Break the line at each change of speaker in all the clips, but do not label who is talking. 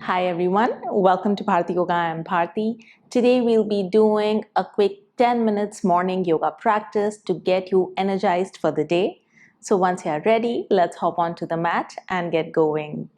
Hi everyone, welcome to Bharti Yoga. I'm Bharti. Today we'll be doing a quick 10 minutes morning yoga practice to get you energized for the day. So once you're ready, let's hop onto the mat and get going.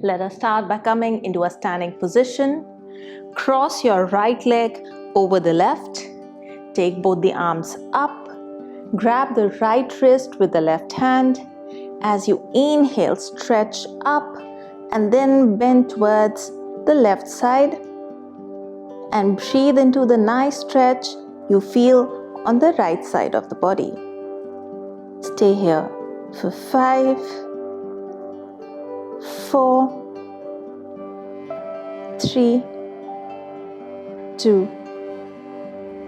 Let us start by coming into a standing position. Cross your right leg over the left. Take both the arms up. Grab the right wrist with the left hand. As you inhale, stretch up and then bend towards the left side. And breathe into the nice stretch you feel on the right side of the body. Stay here for 5, 4, 3, 2,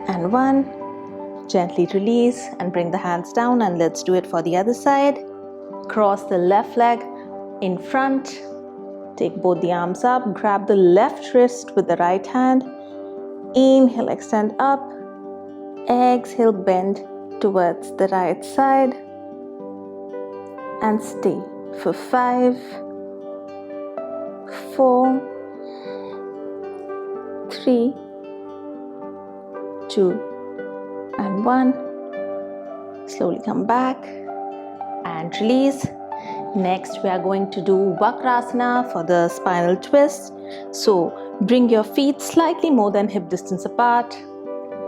and 1. Gently release and bring the hands down, and let's do it for the other side. Cross the left leg in front. Take both the arms up. Grab the left wrist with the right hand. Inhale, extend up. Exhale, bend towards the right side. And stay for 5, 4, 3, 2, and 1. Slowly come back and release. Next, we are going to do Vakrasana for the spinal twist. So, bring your feet slightly more than hip distance apart.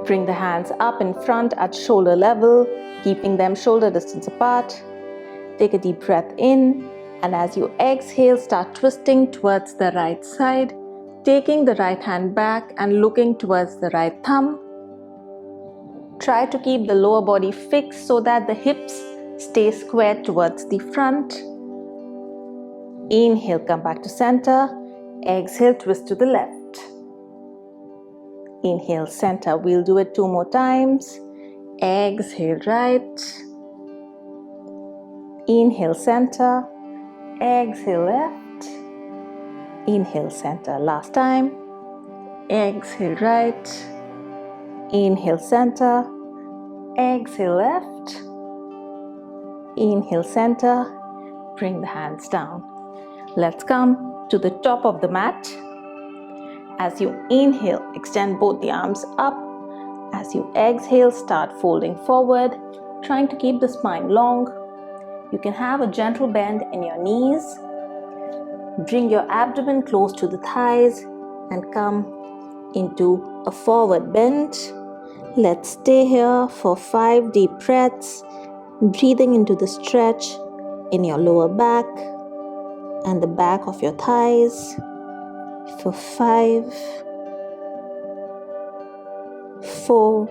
Bring the hands up in front at shoulder level, keeping them shoulder distance apart. Take a deep breath in, and as you exhale, start twisting towards the right side, taking the right hand back and looking towards the right thumb. Try to keep the lower body fixed so that the hips stay square towards the front. Inhale, come back to center. Exhale, twist to the left. Inhale, center. We'll do it 2 more times. Exhale, right. Inhale, center. Exhale, left. Inhale, center. Last time. Exhale, right. Inhale, center. Exhale, left. Inhale, center. Bring the hands down. Let's come to the top of the mat. As you inhale, extend both the arms up. As you exhale, start folding forward, trying to keep the spine long. You can have a gentle bend in your knees. Bring your abdomen close to the thighs and come into a forward bend. Let's stay here for 5 deep breaths, breathing into the stretch in your lower back and the back of your thighs for 5, 4,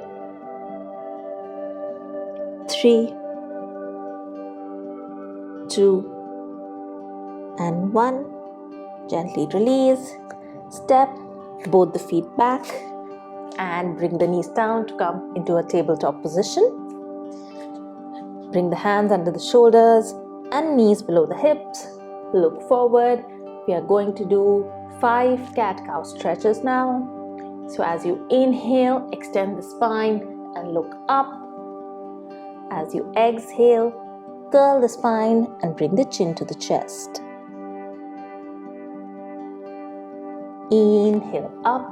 3, 2, and 1. Gently release. Step both the feet back and bring the knees down to come into a tabletop position. Bring the hands under the shoulders and knees below the hips. Look forward. We are going to do 5 cat-cow stretches now. So as you inhale, extend the spine and look up. As you exhale, curl the spine and bring the chin to the chest. Inhale up.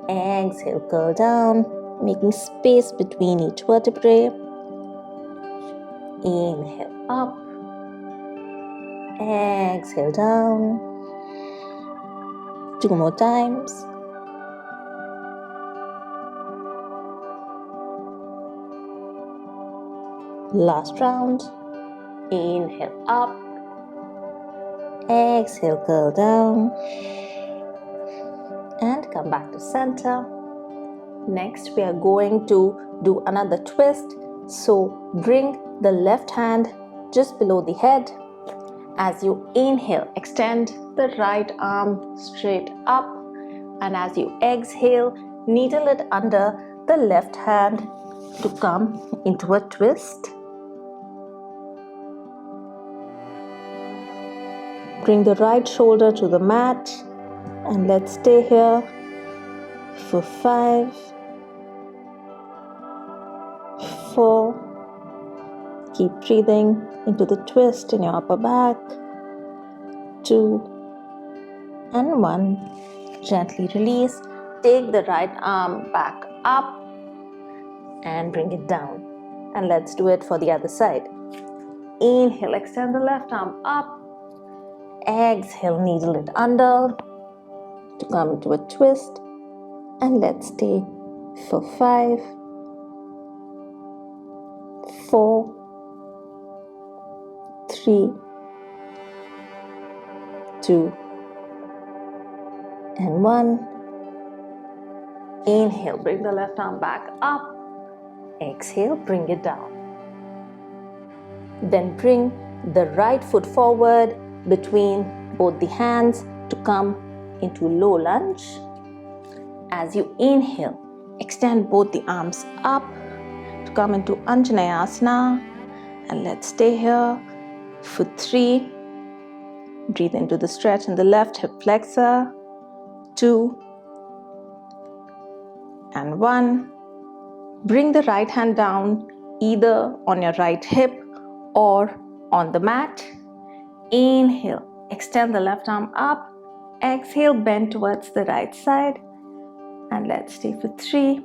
Exhale, curl down, making space between each vertebrae. Inhale up. Exhale down. 2 more times. Last round. Inhale up. Exhale, curl down. And come back to center. Next, we are going to do another twist. So bring the left hand just below the head. As you inhale, extend the right arm straight up. And as you exhale, needle it under the left hand to come into a twist. Bring the right shoulder to the mat and let's stay here for 5, 4, keep breathing into the twist in your upper back, 2 and 1. Gently release. Take the right arm back up and bring it down. And let's do it for the other side. Inhale, extend the left arm up. Exhale, needle it under to come into a twist. And let's stay for 5, 4, 3, 2 and 1. Inhale, bring the left arm back up. Exhale, bring it down. Then bring the right foot forward between both the hands to come into low lunge. As you inhale, extend both the arms up to come into Anjaneyasana. And let's stay here for 3. Breathe into the stretch in the left hip flexor. 2 and 1. Bring the right hand down either on your right hip or on the mat. Inhale, extend the left arm up. Exhale, bend towards the right side. And let's stay for 3.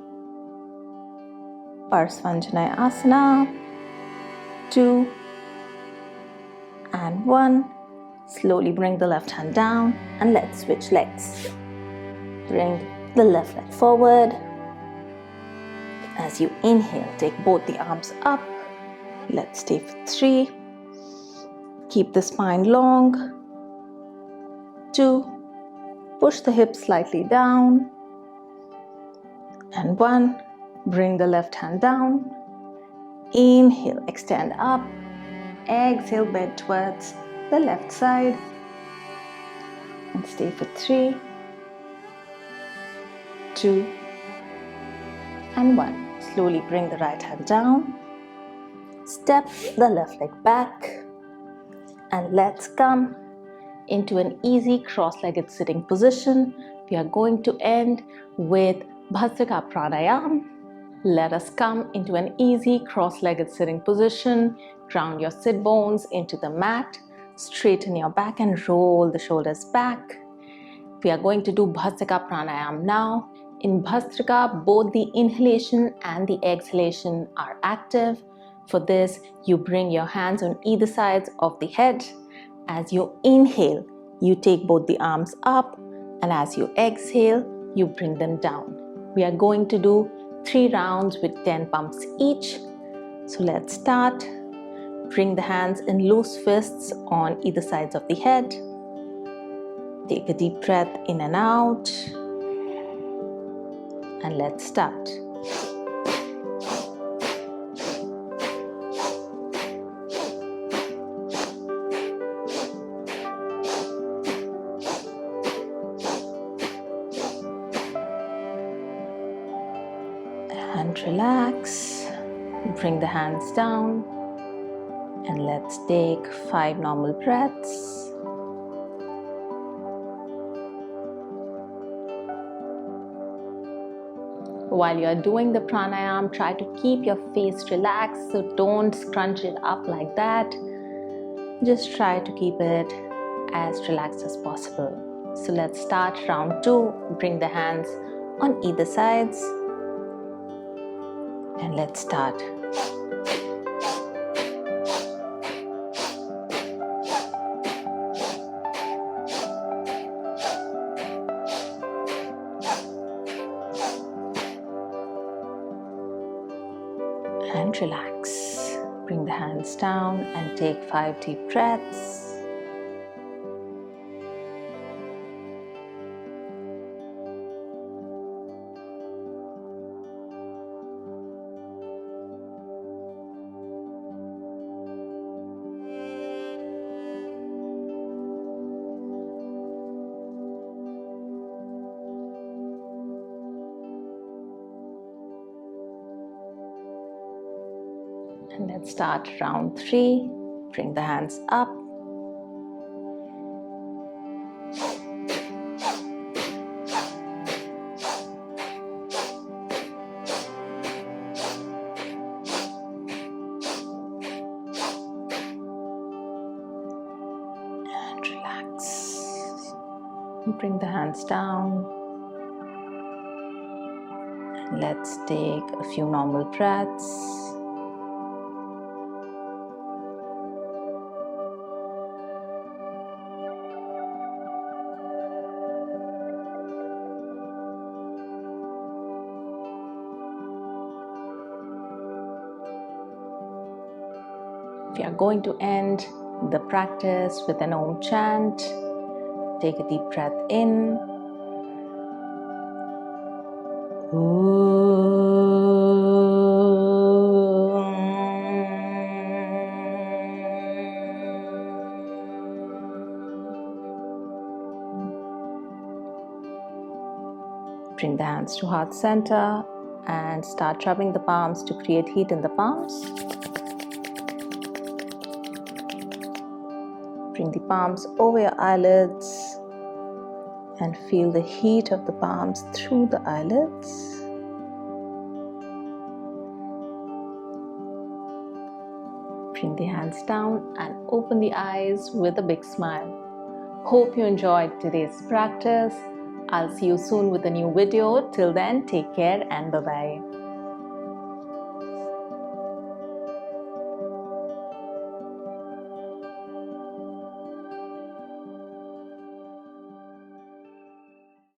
Parsvanjaneyasana. 2 and 1. Slowly bring the left hand down and let's switch legs. Bring the left leg forward. As you inhale, take both the arms up. Let's stay for 3. Keep the spine long. 2. Push the hips slightly down. And 1. Bring the left hand down. Inhale, extend up. Exhale, bend towards the left side. And stay for 3, 2 and 1. Slowly bring the right hand down. Step the left leg back. And let's come into an easy cross-legged sitting position. We are going to end with Bhastrika Pranayama. Let us come into an easy cross-legged sitting position. Ground your sit bones into the mat. Straighten your back and roll the shoulders back. We are going to do Bhastrika Pranayama now. In Bhastrika, both the inhalation and the exhalation are active. For this, you bring your hands on either sides of the head. As you inhale, you take both the arms up, and as you exhale, you bring them down. We are going to do 3 rounds with 10 pumps each. So let's start. Bring the hands in loose fists on either sides of the head. Take a deep breath in and out. And let's start. And relax. Bring the hands down. And let's take 5 normal breaths. While you are doing the pranayama, try to keep your face relaxed, so don't scrunch it up like that. Just try to keep it as relaxed as possible. So let's start round 2. Bring the hands on either sides. And let's start. And relax. Bring the hands down and take 5 deep breaths. And let's start round 3. Bring the hands up. And relax. Bring the hands down. And let's take a few normal breaths. We are going to end the practice with an Om chant. Take a deep breath in. Bring the hands to heart center and start rubbing the palms to create heat in the palms. Bring the palms over your eyelids and feel the heat of the palms through the eyelids. Bring the hands down and open the eyes with a big smile. Hope you enjoyed today's practice. I'll see you soon with a new video. Till then, take care and bye-bye.